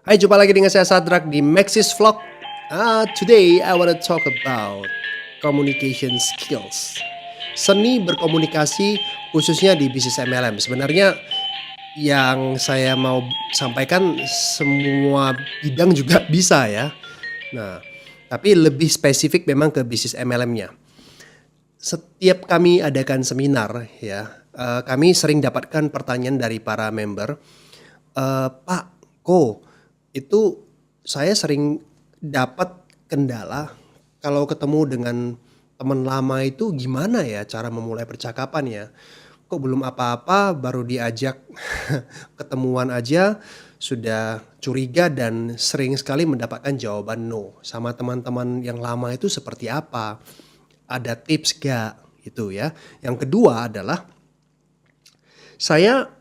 Hai, jumpa lagi dengan saya Sadrak di Maxis Vlog. Today I want to talk about communication skills. Seni berkomunikasi khususnya di bisnis MLM. Sebenarnya yang saya mau sampaikan semua bidang juga bisa ya. Nah, tapi lebih spesifik memang ke bisnis MLM-nya. Setiap kami adakan seminar ya, kami sering dapatkan pertanyaan dari para member, Pak, itu saya sering dapat kendala kalau ketemu dengan teman lama itu gimana ya cara memulai percakapan ya? Kok belum apa-apa baru diajak ketemuan aja sudah curiga dan sering sekali mendapatkan jawaban no. Sama teman-teman yang lama itu seperti apa? Ada tips gak? Itu ya. Yang kedua adalah saya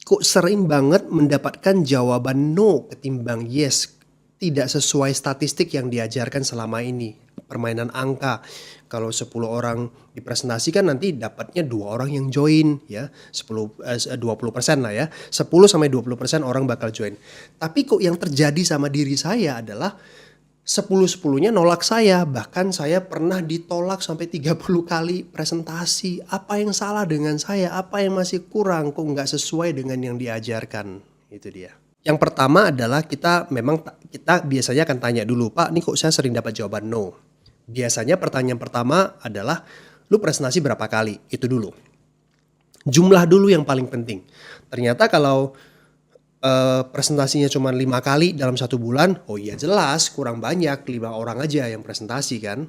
kok sering banget mendapatkan jawaban no ketimbang yes. Tidak sesuai statistik yang diajarkan selama ini. Permainan angka. Kalau 10 orang dipresentasikan nanti dapatnya 2 orang yang join ya. 20% lah ya. 10 sampai 20% orang bakal join. Tapi kok yang terjadi sama diri saya adalah 10-10-nya nolak saya. Bahkan saya pernah ditolak sampai 30 kali presentasi. Apa yang salah dengan saya? Apa yang masih kurang? Kok nggak sesuai dengan yang diajarkan? Itu dia. Yang pertama adalah kita biasanya akan tanya dulu, Pak, ini kok saya sering dapat jawaban no. Biasanya pertanyaan pertama adalah, lu presentasi berapa kali? Itu dulu. Jumlah dulu yang paling penting. Ternyata kalau presentasinya cuma 5 kali dalam 1 bulan, oh iya jelas kurang banyak, 5 orang aja yang presentasi kan.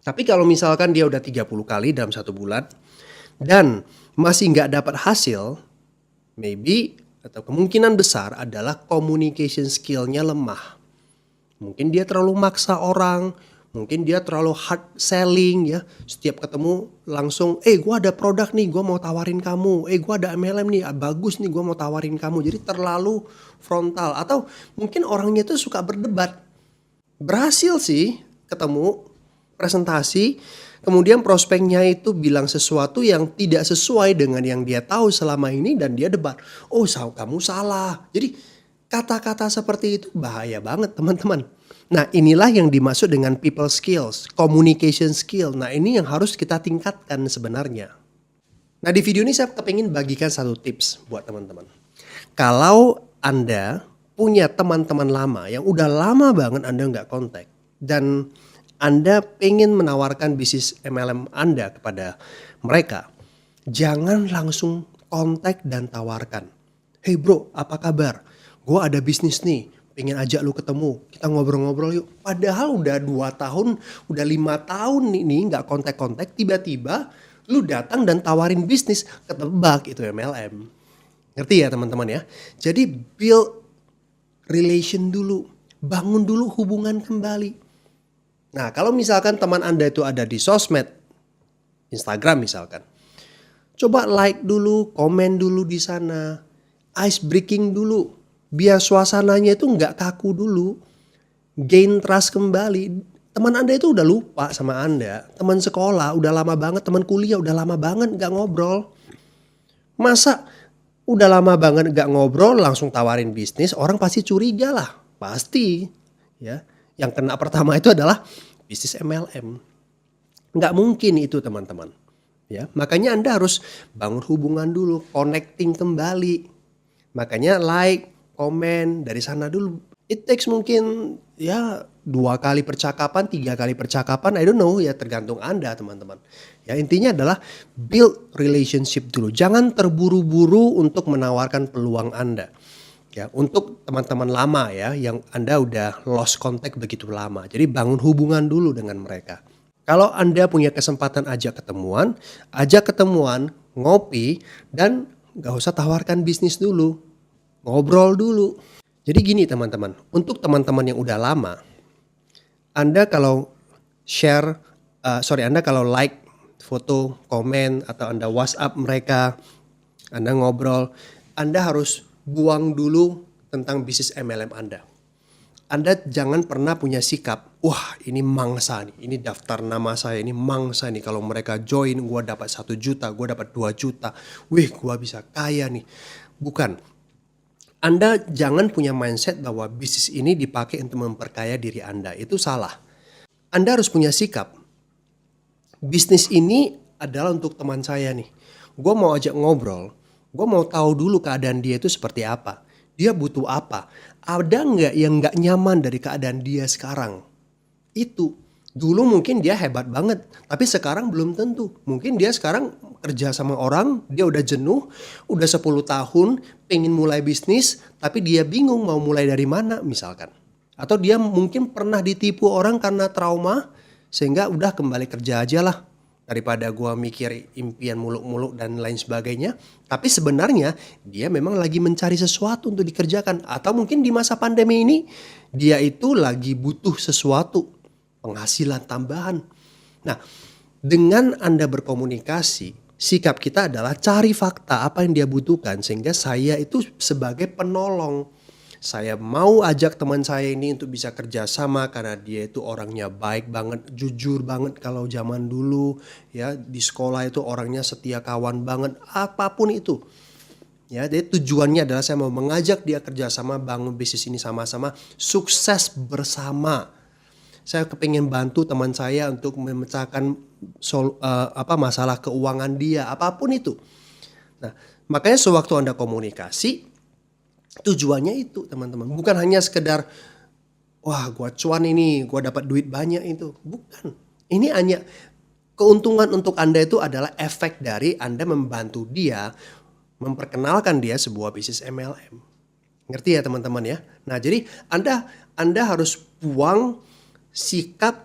Tapi kalau misalkan dia udah 30 kali dalam 1 bulan dan masih nggak dapat hasil, maybe atau kemungkinan besar adalah communication skill-nya lemah. Mungkin dia terlalu maksa orang, mungkin dia terlalu hard selling ya. Setiap ketemu langsung, gue ada produk nih, gue mau tawarin kamu. Gue ada MLM nih, bagus nih, gue mau tawarin kamu. Jadi terlalu frontal. Atau mungkin orangnya tuh suka berdebat. Berhasil sih ketemu, presentasi, kemudian prospeknya itu bilang sesuatu yang tidak sesuai dengan yang dia tahu selama ini dan dia debat. Oh, kamu salah. Jadi kata-kata seperti itu bahaya banget teman-teman. Nah, inilah yang dimaksud dengan people skills, communication skill. Nah, ini yang harus kita tingkatkan sebenarnya. Nah, di video ini saya kepingin bagikan satu tips buat teman-teman. Kalau Anda punya teman-teman lama yang udah lama banget Anda nggak kontak dan Anda pengen menawarkan bisnis MLM Anda kepada mereka, jangan langsung kontak dan tawarkan. Hey bro, apa kabar? Gue ada bisnis nih, pengen ajak lu ketemu, kita ngobrol-ngobrol yuk. Padahal udah 2 tahun, udah 5 tahun nih gak kontak-kontak, tiba-tiba lu datang dan tawarin bisnis, ketebak itu MLM. Ngerti ya teman-teman ya? Jadi build relation dulu, bangun dulu hubungan kembali. Nah, kalau misalkan teman Anda itu ada di sosmed, Instagram misalkan, coba like dulu, komen dulu di sana, ice breaking dulu, biar suasananya itu nggak kaku dulu, gain trust kembali. Teman Anda itu udah lupa sama Anda, teman sekolah udah lama banget, teman kuliah udah lama banget nggak ngobrol. Masa udah lama banget nggak ngobrol langsung tawarin bisnis, orang pasti curiga lah, pasti ya. Yang kena pertama itu adalah bisnis MLM. Nggak mungkin itu teman-teman. Ya, makanya Anda harus bangun hubungan dulu, connecting kembali. Makanya like, komen dari sana dulu. It takes mungkin ya 2 kali percakapan, 3 kali percakapan, I don't know ya tergantung Anda teman-teman. Ya intinya adalah build relationship dulu. Jangan terburu-buru untuk menawarkan peluang Anda. Ya, untuk teman-teman lama ya yang Anda udah lost contact begitu lama. Jadi bangun hubungan dulu dengan mereka. Kalau Anda punya kesempatan ajak ketemuan, ngopi dan gak usah tawarkan bisnis dulu. Ngobrol dulu. Jadi gini teman-teman, untuk teman-teman yang udah lama, Anda kalau Anda kalau like foto, komen atau Anda WhatsApp mereka, Anda ngobrol, Anda harus buang dulu tentang bisnis MLM Anda. Anda jangan pernah punya sikap, wah ini mangsa nih, ini daftar nama saya, ini mangsa nih. Kalau mereka join gue dapat 1 juta, gue dapat 2 juta. Wih gue bisa kaya nih. Bukan. Anda jangan punya mindset bahwa bisnis ini dipakai untuk memperkaya diri Anda, itu salah. Anda harus punya sikap, bisnis ini adalah untuk teman saya nih. Gue mau ajak ngobrol, gue mau tahu dulu keadaan dia itu seperti apa. Dia butuh apa? Ada nggak yang nggak nyaman dari keadaan dia sekarang? Itu. Dulu mungkin dia hebat banget, tapi sekarang belum tentu. Mungkin dia sekarang kerja sama orang, dia udah jenuh, udah 10 tahun, pengen mulai bisnis, tapi dia bingung mau mulai dari mana misalkan. Atau dia mungkin pernah ditipu orang karena trauma, sehingga udah kembali kerja aja lah. Daripada gua mikir impian muluk-muluk dan lain sebagainya. Tapi sebenarnya dia memang lagi mencari sesuatu untuk dikerjakan. Atau mungkin di masa pandemi ini, dia itu lagi butuh sesuatu, penghasilan tambahan. Nah, dengan Anda berkomunikasi, sikap kita adalah cari fakta apa yang dia butuhkan sehingga saya itu sebagai penolong. Saya mau ajak teman saya ini untuk bisa kerjasama karena dia itu orangnya baik banget, jujur banget kalau zaman dulu ya di sekolah itu orangnya setia kawan banget, apapun itu. Ya, jadi tujuannya adalah saya mau mengajak dia kerjasama bangun bisnis ini sama-sama sukses bersama. Saya kepingin bantu teman saya untuk memecahkan masalah keuangan dia, apapun itu. Nah, makanya sewaktu Anda komunikasi, tujuannya itu teman-teman. Bukan hanya sekedar, wah gua cuan ini, gua dapat duit banyak itu. Bukan. Ini hanya keuntungan untuk Anda itu adalah efek dari Anda membantu dia, memperkenalkan dia sebuah bisnis MLM. Ngerti ya teman-teman ya? Nah jadi Anda harus buang sikap